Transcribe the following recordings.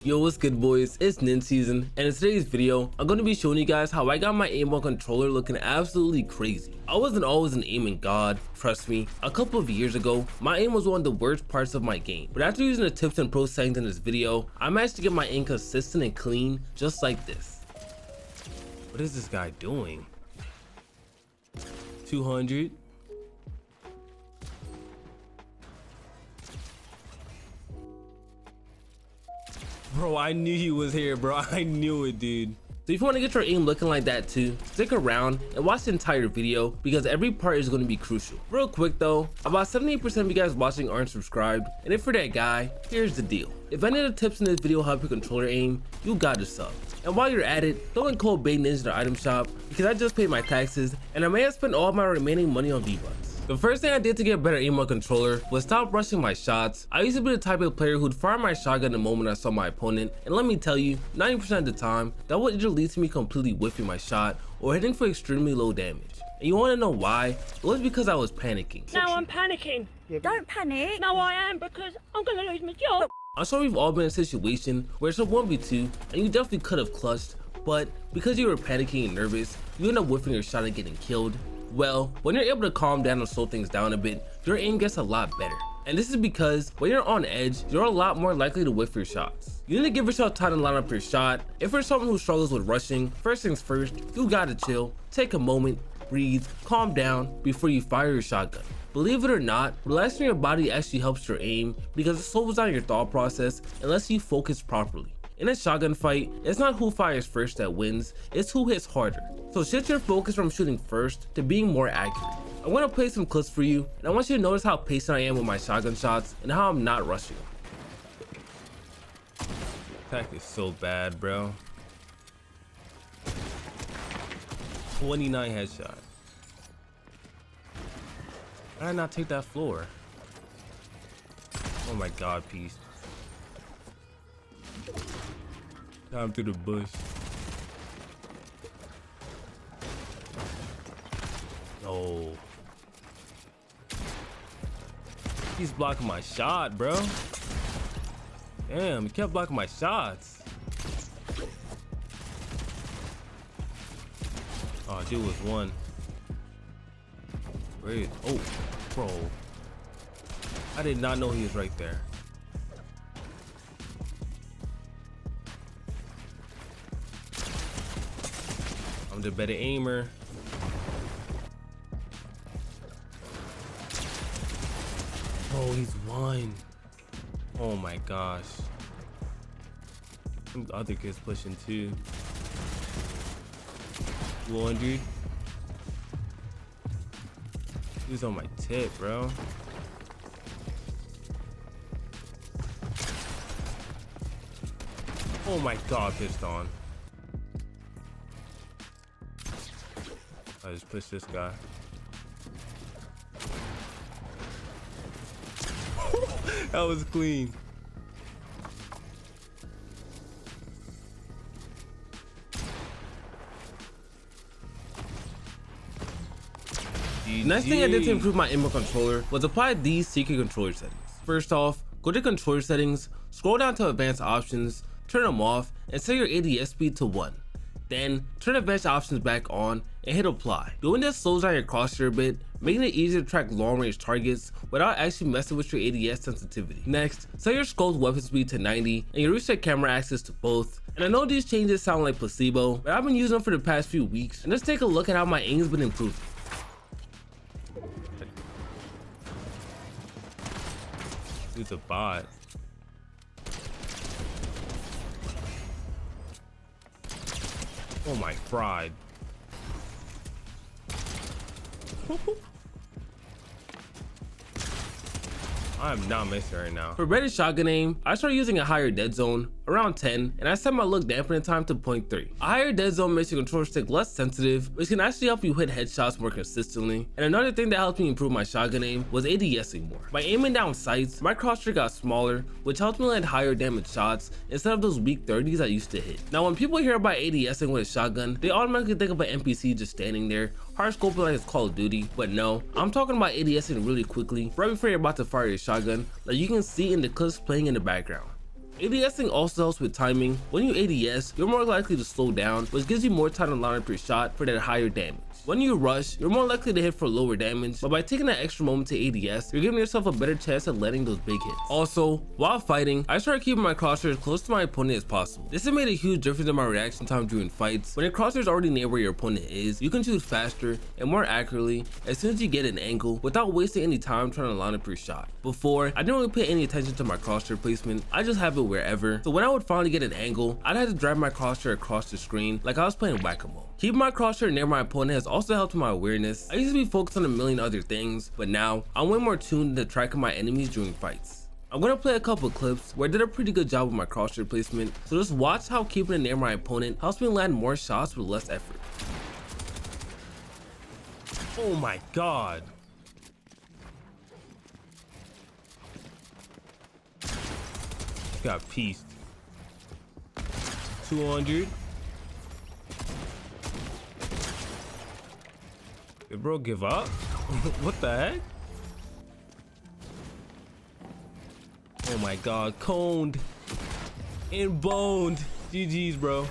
Yo, what's good boys, it's NinjSZN, and in today's video I'm going to be showing you guys how I got my aimbot controller looking absolutely crazy. I wasn't always an aiming god, trust me. A couple of years ago my aim was one of the worst parts of my game, but after using the tips and pro settings in this video I managed to get my aim consistent and clean just like this. What is this guy doing? 200. Bro, I knew he was here, bro. I knew it, dude. So if you want to get your aim looking like that too, stick around and watch the entire video because every part is going to be crucial. Real quick though, about 78% of you guys watching aren't subscribed, and if you're that guy, here's the deal. If any of the tips in this video help your controller aim, you gotta sub. And while you're at it, throw in code BAITNINJA in the item shop because I just paid my taxes and I may have spent all of my remaining money on V-Bucks. The first thing I did to get a better aim on controller was stop rushing my shots. I used to be the type of player who'd fire my shotgun the moment I saw my opponent, and let me tell you, 90% of the time, that would either lead to me completely whiffing my shot or hitting for extremely low damage. And you wanna know why? It was because I was panicking. Now I'm panicking. Don't panic. No, I am, because I'm gonna lose my job. I'm sure we've all been in a situation where it's a 1v2 and you definitely could have clutched, but because you were panicking and nervous, you end up whiffing your shot and getting killed. Well, when you're able to calm down and slow things down a bit, your aim gets a lot better. And this is because when you're on edge, you're a lot more likely to whiff your shots. You need to give yourself time to line up your shot. If you're someone who struggles with rushing, first things first, you gotta chill, take a moment, breathe, calm down before you fire your shotgun. Believe it or not, relaxing your body actually helps your aim because it slows down your thought process and lets you focus properly. In a shotgun fight, it's not who fires first that wins, it's who hits harder. So shift your focus from shooting first to being more accurate. I'm gonna play some clips for you, and I want you to notice how patient I am with my shotgun shots and how I'm not rushing. Attack is so bad, bro. 29 headshot. Why did I not take that floor? Oh my god, peace. Time through the bush. No. He's blocking my shot, bro. Damn, he kept blocking my shots. Oh, dude was one. Where is, oh, bro. I did not know he was right there. I'm the better aimer. Oh, he's one. Oh my gosh. Some other kids pushing too. 200. He's on my tip, bro. Oh my god, pissed on. I just pushed this guy. That was clean. Next thing I did to improve my aimbot controller was apply these secret controller settings. First off, go to controller settings, scroll down to advanced options, turn them off, and set your ADS speed to 1. Then turn advanced options back on and hit apply. Doing this slows down your crosshair a bit, making it easier to track long range targets without actually messing with your ADS sensitivity. Next, set your scope's weapon speed to 90 and you reset camera access to both. And I know these changes sound like placebo, but I've been using them for the past few weeks, and let's take a look at how my aim's been improving. Dude's a bot. Oh my fried. I am not missing right now. For better shotgun aim, I started using a higher dead zone, around 10, and I set my look dampening time to 0.3. A higher dead zone makes your controller stick less sensitive, which can actually help you hit headshots more consistently. And another thing that helped me improve my shotgun aim was ADSing more. By aiming down sights, my crosshair got smaller, which helped me land higher damage shots instead of those weak 30s I used to hit. Now when people hear about ADSing with a shotgun, they automatically think of an NPC just standing there, hard scoping like it's Call of Duty, but no, I'm talking about ADSing really quickly, right before you're about to fire your shotgun, like you can see in the clips playing in the background. ADSing also helps with timing. When you ADS, you're more likely to slow down, which gives you more time to line up your shot for that higher damage. When you rush, you're more likely to hit for lower damage, but by taking that extra moment to ADS, you're giving yourself a better chance at landing those big hits. Also, while fighting, I try keeping my crosshair as close to my opponent as possible. This has made a huge difference in my reaction time during fights. When your crosshair is already near where your opponent is, you can shoot faster and more accurately as soon as you get an angle without wasting any time trying to line up your shot. Before, I didn't really pay any attention to my crosshair placement, I just have it wherever. So when I would finally get an angle, I'd have to drag my crosshair across the screen like I was playing whack-a-mole. Keeping my crosshair near my opponent has also helped with my awareness. I used to be focused on a million other things, but now I'm way more tuned into tracking my enemies during fights. I'm gonna play a couple clips where I did a pretty good job with my crosshair placement, so just watch how keeping it near my opponent helps me land more shots with less effort. Oh my god. Got pieced. 200. Did bro give up? What the heck? Oh my god, coned and boned. GG's, bro.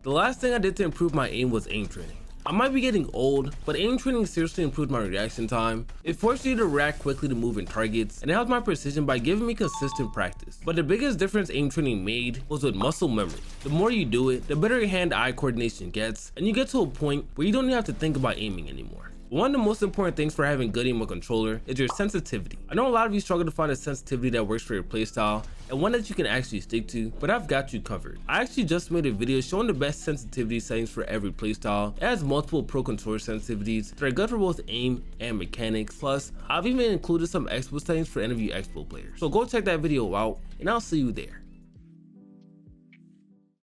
The last thing I did to improve my aim was aim training. I might be getting old, but aim training seriously improved my reaction time. It forced you to react quickly to moving targets, and it helped my precision by giving me consistent practice. But the biggest difference aim training made was with muscle memory. The more you do it, the better your hand-eye coordination gets, and you get to a point where you don't even have to think about aiming anymore. One of the most important things for having good aim on controller is your sensitivity. I know a lot of you struggle to find a sensitivity that works for your playstyle and one that you can actually stick to, but I've got you covered. I actually just made a video showing the best sensitivity settings for every playstyle. It has multiple pro controller sensitivities that are good for both aim and mechanics. Plus, I've even included some expo settings for any of you expo players. So go check that video out and I'll see you there.